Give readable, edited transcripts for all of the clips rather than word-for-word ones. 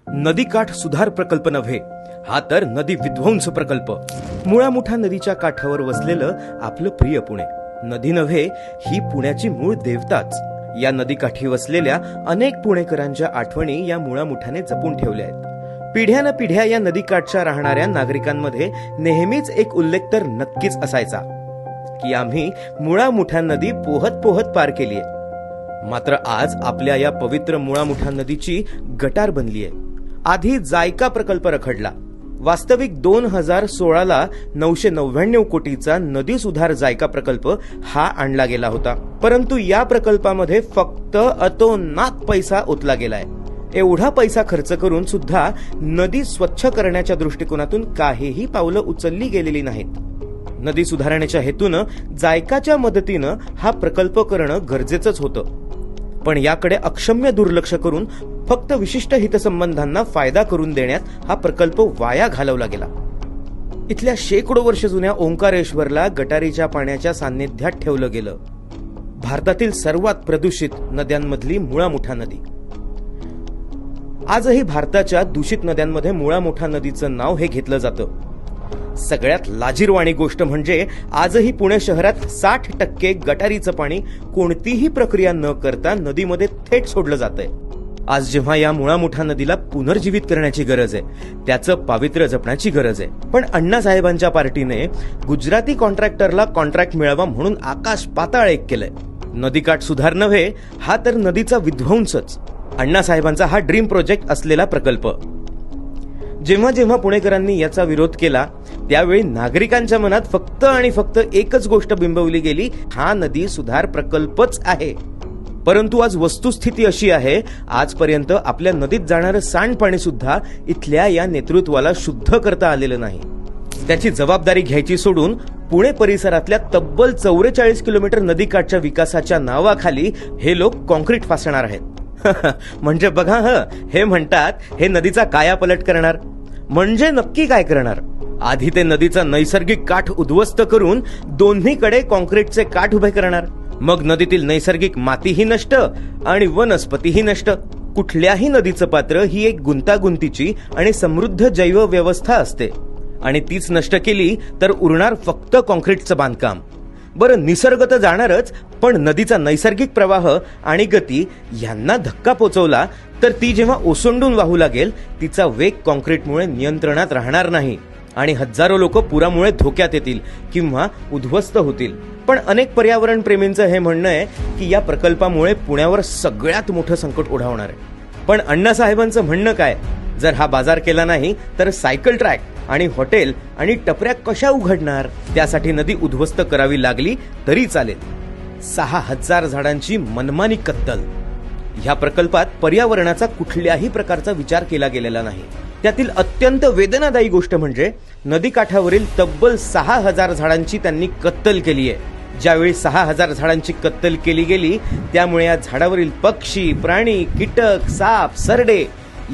नदीकाठ सुधार प्रकल्प नव्हे, हा तर नदी विध्वंस प्रकल्प. मुळामुठा नदीच्या काठावर वसलेलं आपलं प्रिय पुणे. नदी नव्हे, ही पुण्याची मूळ देवताच. या नदीकाठी वसलेल्या अनेक पुणेकरांच्या आठवणी या मुळामुठाने जपून ठेवल्या आहेत. पिढ्यान पिढ्या या नदीकाठच्या राहणाऱ्या नागरिकांमध्ये नेहमीच एक उल्लेख तर नक्कीच असायचा की आम्ही मुळामुठा नदी पोहत पोहत पार केलीये. मात्र आज आपल्या या पवित्र मुळामुठा नदीची गटार बनलीये. आधी जायका प्रकल्प रखडला. वास्तविक 2016ला 999 कोटीचा नदी सुधार जायका प्रकल्प हा आणला गेला होता. परंतु या प्रकल्पामध्ये फक्त अतोनात पैसा ओतला गेलाय. एवढा पैसा खर्च करून सुद्धा नदी स्वच्छ करण्याच्या दृष्टिकोनातून काहीही पावलं उचलली गेलेली नाहीत. नदी सुधारण्याच्या हेतूनं जायकाच्या मदतीनं हा प्रकल्प करणं गरजेचंच होतं. पण याकडे अक्षम्य दुर्लक्ष करून फक्त विशिष्ट हितसंबंधांना फायदा करून देण्यात हा प्रकल्प वाया घालवला गेला. इथल्या शेकडो वर्ष जुन्या ओंकारेश्वरला गटारीच्या पाण्याच्या सान्निध्यात ठेवलं गेलं. भारतातील सर्वात प्रदूषित नद्यांमधली मुळामुठा नदी. आजही भारताच्या दूषित नद्यांमध्ये मुळामुठा नदीचं नाव हे घेतलं जातं. सगळ्यात लाजिरवाणी गोष्ट म्हणजे आजही पुणे शहरात 60% गटारीचं पाणी कोणतीही प्रक्रिया न करता नदीमध्ये थेट सोडलं जातंय. आज जेव्हा या मुळामुठा नदीला पुनर्जीवित करण्याची गरज आहे, त्याचं पावित्र्य जपण्याची गरज आहे, पण अण्णासाहेबांच्या पार्टीने गुजराती कॉन्ट्रॅक्टरला कॉन्ट्रॅक्ट मिळावा म्हणून आकाश पाताळ एक केलंय. नदीकाठ सुधार नव्हे, हा तर नदीचा विध्वंसच. अण्णासाहेबांचा हा ड्रीम प्रोजेक्ट असलेला प्रकल्प. जेव्हा जेव्हा पुणेकरांनी याचा विरोध केला, त्यावेळी नागरिकांच्या मनात फक्त आणि फक्त एकच गोष्ट बिंबवली गेली, हा नदी सुधार प्रकल्पच आहे. परंतु आज वस्तुस्थिती अशी आहे, आजपर्यंत आपल्या नदीत जाणारं सांडपाणी सुद्धा इथल्या या नेतृत्वाला शुद्ध करता आलेलं नाही. त्याची जबाबदारी घ्यायची सोडून पुणे परिसरातल्या तब्बल 44 किलोमीटर नदीकाठच्या विकासाच्या नावाखाली हे लोक कॉन्क्रीट फासणार आहेत. म्हणजे बघा, हे म्हणतात हे नदीचा कायापालट करणार. म्हणजे नक्की काय करणार? आधी ते नदीचा नैसर्गिक काठ उद्ध्वस्त करून दोन्हीकडे कॉन्क्रीटचे काठ उभे करणार. मग नदीतील नैसर्गिक मातीही नष्ट आणि वनस्पतीही नष्ट. कुठल्याही नदीचं पात्र ही एक गुंतागुंतीची आणि समृद्ध जैव व्यवस्था असते, आणि तीच नष्ट केली तर उरणार फक्त कॉन्क्रीटचं बांधकाम. बरं, निसर्ग तर जाणारच, पण नदीचा नैसर्गिक प्रवाह आणि गती यांना धक्का पोचवला तर ती जेव्हा ओसंडून वाहू लागेल, तिचा वेग कॉन्क्रीटमुळे नियंत्रणात राहणार नाही आणि हजारो लोक पुरामुळे धोक्यात येतील किंवा उद्ध्वस्त होतील. पण अनेक पर्यावरण प्रेमींचं हे म्हणणं आहे की या प्रकल्पामुळे पुण्यावर सगळ्यात मोठं संकट ओढावणार आहे. पण अण्णासाहेबांचं म्हणणं काय? जर हा बाजार केला नाही तर सायकल ट्रॅक आणि हॉटेल आणि टपऱ्या कशा उघडणार? त्यासाठी नदी उद्ध्वस्त करावी लागली तरी चालेल. 6000 झाडांची मनमानी कत्तल. ह्या प्रकल्पात पर्यावरणाचा कुठल्याही प्रकारचा विचार केला गेलेला नाही. त्यातील अत्यंत वेदनादायी गोष्ट म्हणजे नदीकाठावरील तब्बल 6000 झाडांची त्यांनी कत्तल केली आहे. ज्यावेळी 6000 झाडांची कत्तल केली गेली, त्यामुळे या झाडावरील पक्षी, प्राणी, कीटक, साप, सरडे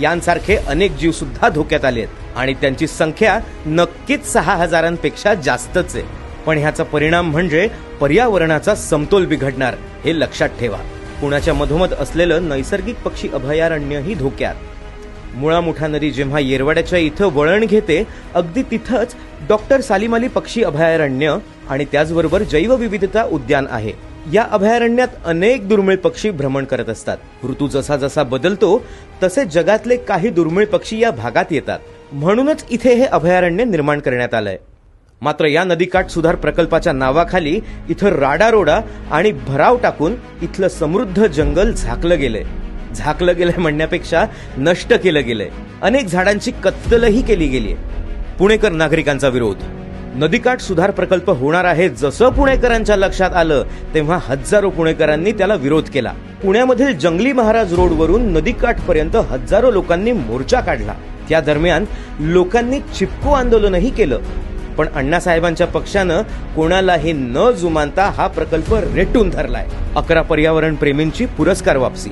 यांसारखे अनेक जीव सुद्धा धोक्यात आले आहेत आणि त्यांची संख्या नक्कीच 6000पेक्षा जास्तच आहे. पण ह्याचा परिणाम म्हणजे पर्यावरणाचा समतोल बिघडणार, हे लक्षात ठेवा. पुण्याच्या मधोमध असलेलं नैसर्गिक पक्षी अभयारण्यही धोक्यात. मुळामुठा नदी जेव्हा येरवाड्याच्या इथं वळण घेते, अगदी तिथंच डॉक्टर सालीम अली पक्षी अभयारण्य आणि त्याचबरोबर जैवविविधता उद्यान आहे. या अभयारण्यात अनेक दुर्मिळ पक्षी भ्रमण करत असतात. ऋतू जसा जसा बदलतो तसे जगातले काही दुर्मिळ पक्षी या भागात येतात. म्हणूनच इथे हे अभयारण्य निर्माण करण्यात आलंय. मात्र या नदीकाठ सुधार प्रकल्पाच्या नावाखाली इथं राडारोडा आणि भराव टाकून इथलं समृद्ध जंगल झाकलं गेलंय म्हणण्यापेक्षा नष्ट केलं गेलंय. अनेक झाडांची कत्तलही केली गेलीय. पुणेकर नागरिकांचा विरोध. नदीकाठ सुधार प्रकल्प होणार आहे जसं पुणेकरांच्या लक्षात आलं, तेव्हा हजारो पुणेकरांनी त्याला विरोध केला. पुण्यामधील जंगली महाराज रोडवरून नदीकाठ पर्यंत हजारो लोकांनी मोर्चा काढला. त्या दरम्यान लोकांनी चिपको आंदोलनही केलं. पण अण्णासाहेबांच्या पक्षानं कोणालाही न जुमानता हा प्रकल्प रेटून धरलाय. 11 पर्यावरण प्रेमींची पुरस्कार वापसी.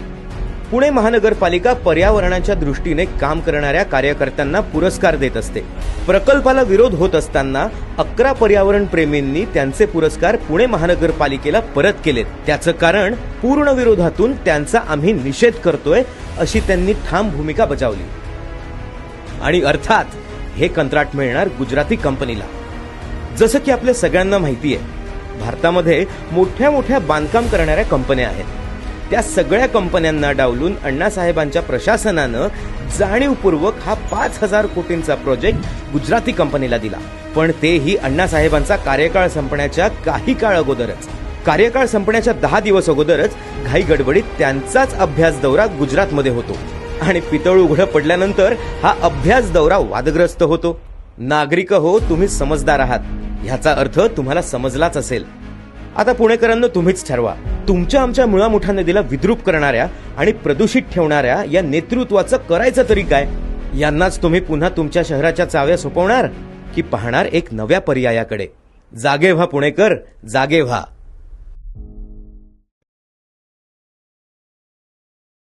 पुणे महानगरपालिका पर्यावरणाच्या दृष्टीने काम करणाऱ्या कार्यकर्त्यांना पुरस्कार देत असते. प्रकल्पाला विरोध होत असताना 11 पर्यावरण प्रेमींनी त्यांचे पुरस्कार पुणे महानगरपालिकेला परत केलेत. त्याचं कारण पूर्ण विरोधातून त्यांचा आम्ही निषेध करतोय अशी त्यांनी ठाम भूमिका बजावली. आणि अर्थात हे कंत्राट मिळणार गुजराती कंपनीला. जसं की आपल्या सगळ्यांना माहिती आहे, भारतामध्ये मोठ्या मोठ्या बांधकाम करणाऱ्या कंपन्या आहेत. त्या सगळ्या कंपन्यांना डावलून अण्णासाहेबांच्या प्रशासनानं जाणीवपूर्वक हा 5,000 कोटींचा प्रोजेक्ट गुजराती कंपनीला दिला. पण तेही अण्णासाहेबांचा कार्यकाळ संपण्याच्या काही काळ अगोदरच. कार्यकाळ संपण्याच्या 10 दिवस अगोदरच घाई गडबडीत त्यांचाच अभ्यास दौरा गुजरातमध्ये होतो आणि पितळ उघडं पडल्यानंतर हा अभ्यास दौरा वादग्रस्त होतो. नागरिक हो, तुम्ही समजदार आहात, ह्याचा अर्थ तुम्हाला समजलाच असेल. आता पुणेकरांना तुम्हीच ठरवा, तुमच्या आमच्या मुळामुठा नदीला विद्रूप करणाऱ्या आणि प्रदूषित ठेवणाऱ्या या नेतृत्वाचं करायचं तरी काय? यांनाच तुम्ही पुन्हा तुमच्या शहराच्या चाव्या सोपवणार की पाहणार एक नव्या पर्यायाकडे? जागे व्हा पुणेकर, जागे व्हा.